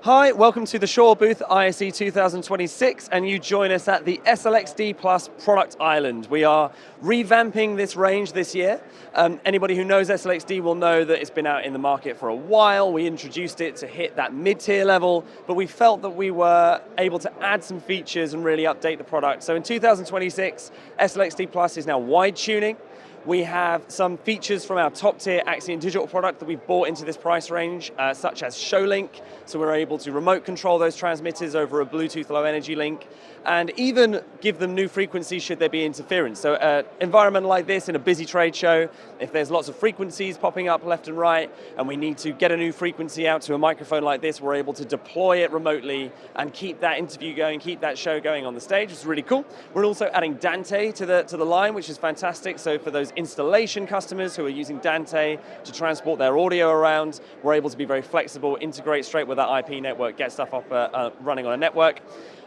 Hi, welcome to the Shure booth, ISE 2026, and you join us at the SLX-D Plus Product Island. We are revamping this range this year. Anybody who knows SLX-D will know that it's been out in the market for a while. We introduced it to hit that mid-tier level, but we felt that we were able to add some features and really update the product. So in 2026, SLX-D Plus is now wide tuning. We have some features from our top-tier Axion digital product that we've brought into this price range, such as ShowLink, so we're able to remote control those transmitters over a Bluetooth low energy link, and even give them new frequencies should there be interference. So an environment like this in a busy trade show, if there's lots of frequencies popping up left and right, and we need to get a new frequency out to a microphone like this, we're able to deploy it remotely and keep that interview going, keep that show going on the stage, which is really cool. We're also adding Dante to the line, which is fantastic. So for those installation customers who are using Dante to transport their audio around, we're able to be very flexible, integrate straight with that IP network, get stuff up running on a network.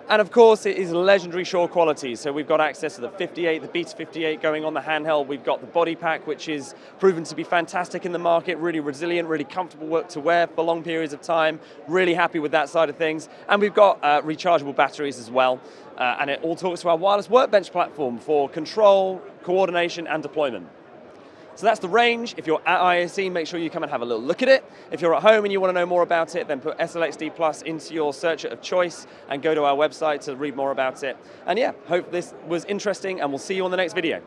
And of course, it is legendary Shure quality. So we've got access to the 58, the Beta 58 going on the handheld. We've got the body pack, which is proven to be fantastic in the market, really resilient, really comfortable to wear for long periods of time. Really happy with that side of things. And we've got rechargeable batteries as well. And it all talks to our wireless workbench platform for control, coordination, and deployment. So that's the range. If you're at ISE, make sure you come and have a little look at it. If you're at home and you want to know more about it, then put SLX-D Plus into your search of choice and go to our website to read more about it. And yeah, hope this was interesting, and we'll see you on the next video.